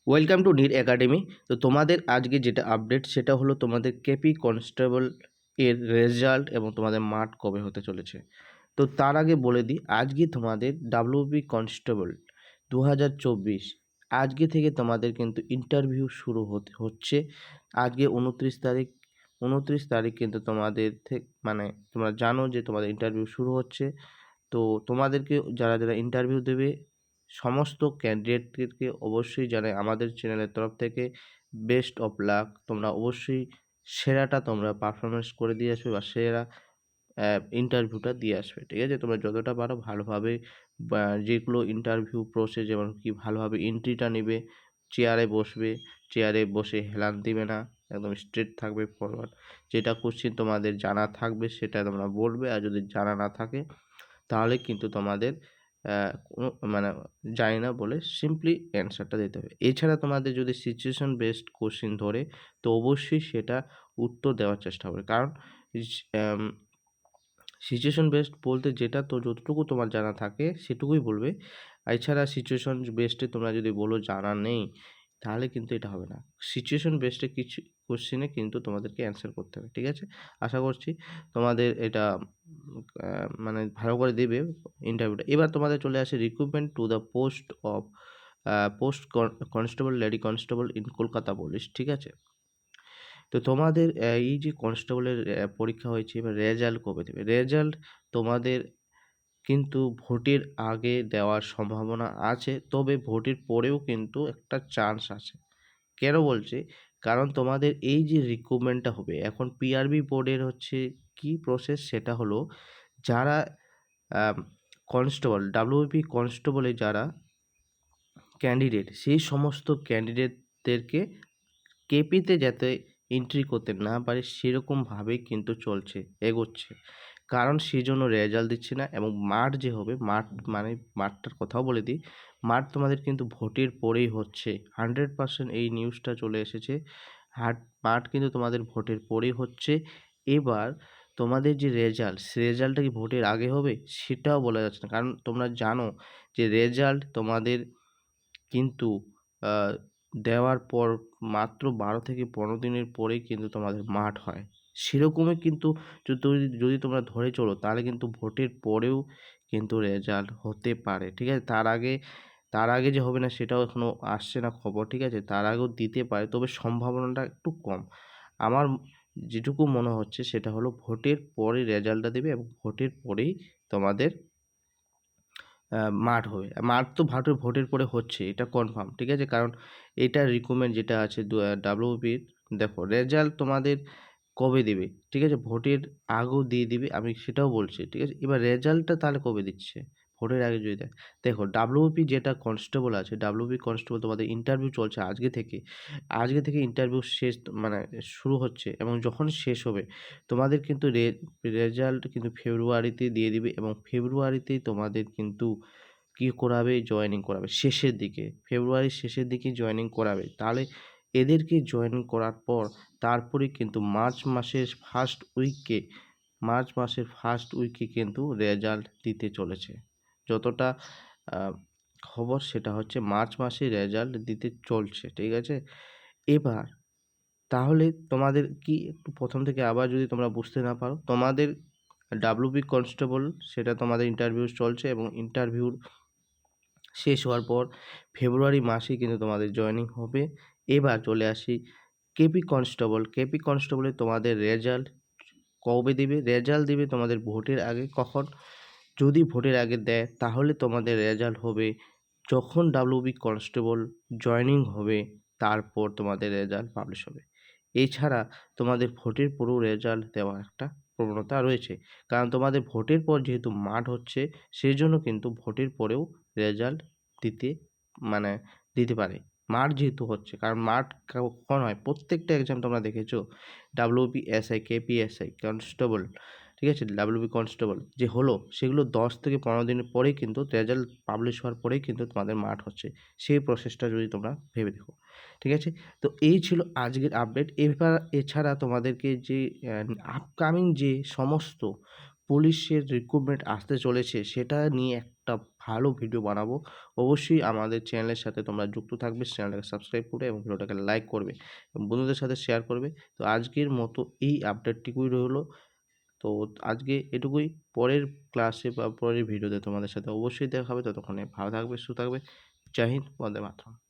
Welcome to NEET academy. তো তোমাদের আজকে যেটা আপডেট সেটা হলো তোমাদের কেপি কনস্টেবল এর রেজাল্ট এবং তোমাদের মাঠ কবে হতে চলেছে। তো তার আগে বলে দিই, আজকে তোমাদের ডাব্লিউবি কনস্টেবল 2024 আজকে থেকে তোমাদের কিন্তু ইন্টারভিউ শুরু হচ্ছে। আজকে 29 তারিখ কিন্তু তোমাদের মানে তোমরা জানো যে তোমাদের ইন্টারভিউ শুরু হচ্ছে। তো তোমাদেরকে যারা যারা ইন্টারভিউ দেবে সমস্ত ক্যান্ডিডেটদেরকে অবশ্যই জানাই আমাদের চ্যানেলের তরফ থেকে বেস্ট অফ লাক। তোমরা অবশ্যই সেরাটা তোমরা পারফরমেন্স করে দিয়ে আসবে বা সেরা ইন্টারভিউটা দিয়ে আসবে, ঠিক আছে? তোমরা যতটা পারো ভালোভাবে বা যেগুলো ইন্টারভিউ প্রসেস যেমন কি ভালোভাবে এন্ট্রিটা নেবে, চেয়ারে বসবে, চেয়ারে বসে হেলান দিবে না, একদম স্ট্রেট থাকবে ফরওয়ার্ড। যেটা কোশ্চেন তোমাদের জানা থাকবে সেটা তোমরা বলবে, আর যদি জানা না থাকে তাহলে কিন্তু তোমাদের কোনো মানে জানি না বলে সিম্পলি অ্যান্সারটা দিতে হবে। এছাড়া তোমাদের যদি সিচুয়েশন বেসড কোশ্চেন ধরে তো অবশ্যই সেটা উত্তর দেওয়ার চেষ্টা করবে, কারণ সিচুয়েশন বেসড বলতে যেটা তো যতটুকু তোমার জানা থাকে সেটুকুই বলবে। এছাড়া সিচুয়েশন বেসডে তোমরা যদি বলো জানা নেই তাহলে কিন্তু এটা হবে না। সিচুয়েশন বেসডে কিছু কোশ্চেনে কিন্তু তোমাদেরকে অ্যান্সার করতে হবে, ঠিক আছে? আশা করছি তোমাদের এটা মানে ভালো করে দেবে ইন্টারভিউটা। এবার তোমাদের চলে আসে recruitment to the post of post constable lady constable in Kolkata police, ঠিক আছে? তো তোমাদের এই যে কনস্টেবলের পরীক্ষা হয়েছে, এবার রেজাল্ট কবে দেবে? রেজাল্ট তোমাদের কিন্তু ভোটের আগে দেওয়ার সম্ভাবনা আছে, তবে ভোটের পরেও কিন্তু একটা চান্স আছে। কেন বলছি? কারণ তোমাদের এই যে রিক্রুটমেন্টটা হবে এখন পিআরবি বোর্ডের হচ্ছে কি প্রসেস, সেটা হলো যারা কনস্টেবল ডাব্লিউবি কনস্টেবলে যারা ক্যান্ডিডেট সেই সমস্ত ক্যান্ডিডেটদেরকে কেপিতে যাতে এন্ট্রি করতে না পারে সেরকমভাবেই কিন্তু চলছে, এগোচ্ছে। কারণ সেই জন্য রেজাল্ট দিচ্ছে না। এবং মাঠ যে হবে, মাঠ মানে মাঠটার কথাও বলে দিই, মাঠ তোমাদের কিন্তু ভোটের পরেই হচ্ছে। 100% এই নিউজটা চলে এসেছে। মাঠ কিন্তু তোমাদের ভোটের পরেই হচ্ছে। এবার তোমাদের যে রেজাল্ট, সে রেজাল্টটা কি ভোটের আগে হবে সেটাও বলা যাচ্ছে না, কারণ তোমরা জানো যে রেজাল্ট তোমাদের কিন্তু দেওয়ার পর মাত্র 12 থেকে 15 দিনের পরেই কিন্তু তোমাদের মাঠ হয়। সেরকমই কিন্তু যদি তোমরা ধরে চলো তাহলে কিন্তু ভোটের পরেও কিন্তু রেজাল্ট হতে পারে, ঠিক আছে? তার আগে যে হবে না সেটাও এখনও আসছে না খবর, ঠিক আছে? তার আগেও দিতে পারে, তবে সম্ভাবনাটা একটু কম। আমার যেটুকু মনে হচ্ছে সেটা হলো ভোটের পরে রেজাল্টটা দেবে এবং ভোটের পরেই তোমাদের মাঠ হবে। মাঠ তো ভোটের পরে হচ্ছে, এটা কনফার্ম, ঠিক আছে? কারণ এটার রিক্রুটমেন্ট যেটা আছে ডাব্লিউবির, দেখো রেজাল্ট তোমাদের কবে দেবে, ঠিক আছে? ভোটের আগেও দিয়ে দিবে, আমি সেটাও বলছি, ঠিক আছে? এবার রেজাল্টটা তাহলে কবে দিচ্ছে? ভোটের আগে যদি দেয়। দেখো ডাব্লিউবি যেটা কনস্টেবল আছে, ডাব্লিউবি কনস্টেবল তোমাদের ইন্টারভিউ চলছে আজকে থেকে ইন্টারভিউ শেষ, মানে শুরু হচ্ছে, এবং যখন শেষ হবে তোমাদের কিন্তু রেজাল্ট কিন্তু ফেব্রুয়ারিতে দিয়ে দিবে, এবং ফেব্রুয়ারিতেই তোমাদের কিন্তু কী করাবে, জয়েনিং করাবে শেষের দিকে, ফেব্রুয়ারির শেষের দিকে জয়েনিং করাবে। তাহলে এদেরকে জয়েনিং করার পর তারপরে কিন্তু মার্চ মাসের ফার্স্ট উইকে কিন্তু রেজাল্ট দিতে চলেছে। যতটা খবর সেটা হচ্ছে মার্চ মাসে রেজাল্ট দিতে চলছে, ঠিক আছে? এবার তাহলে তোমাদের কি একটু প্রথম থেকে আবার যদি তোমরা বুঝতে না পারো, তোমাদের ডাব্লিউবি কনস্টেবল সেটা তোমাদের ইন্টারভিউ চলছে, এবং ইন্টারভিউর শেষ হওয়ার পর ফেব্রুয়ারি মাসেই কিন্তু তোমাদের জয়েনিং হবে। এবার চলে আসি কেপি কনস্টেবলে তোমাদের রেজাল্ট কবে দেবে? রেজাল্ট দেবে তোমাদের ভোটের আগে। কখন? যদি ভোটের আগে দেয় তাহলে তোমাদের রেজাল্ট হবে যখন ডাব্লিউবি কনস্টেবল জয়েনিং হবে, তারপর তোমাদের রেজাল্ট পাবলিশ হবে। এছাড়া তোমাদের ভোটের পরেও রেজাল্ট দেওয়ার একটা প্রবণতা রয়েছে, কারণ তোমাদের ভোটের পর যেহেতু মাঠ হচ্ছে সেই জন্য কিন্তু ভোটের পরেও রেজাল্ট দিতে মানে দিতে পারে। মাঠ যেহেতু হচ্ছে, কারণ মাঠ কখন হয়, প্রত্যেকটা এক্সাম তোমরা দেখেছো, ডাব্লিউবি এসআই, কেপিএসআই কনস্টেবল, ঠিক আছে? ডাব্লিউবি কনস্টেবল যে হলো সেগুলো 10 থেকে 15 দিনের পরেই কিন্তু রেজাল্ট পাবলিশ হওয়ার পরেই কিন্তু তোমাদের মাঠ হচ্ছে। সেই প্রসেসটা যদি তোমরা ভেবে দেখো, ঠিক আছে? তো এই ছিল আজকের আপডেট। এছাড়া তোমাদেরকে যে আপকামিং যে সমস্ত পুলিশের রিক্রুটমেন্ট আসতে চলেছে সেটা নিয়ে একটা ভালো ভিডিও বানাবো। অবশ্যই আমাদের চ্যানেলের সাথে তোমরা যুক্ত থাকবে। চ্যানেলটাকে সাবস্ক্রাইব করবে এবং ভিডিওটাকে লাইক করবে এবং বন্ধুদের সাথে শেয়ার করবে। তো আজকের মতো এই আপডেটটুকুই রইলো। তো আজকে এটুকুই। পরের ক্লাসে বা পরের ভিডিওতে তোমাদের সাথে অবশ্যই দেখা হবে। ততক্ষণে ভালো থাকবে, সুস্থ থাকবে। জয় হিন্দ, বন্দে মাতরম।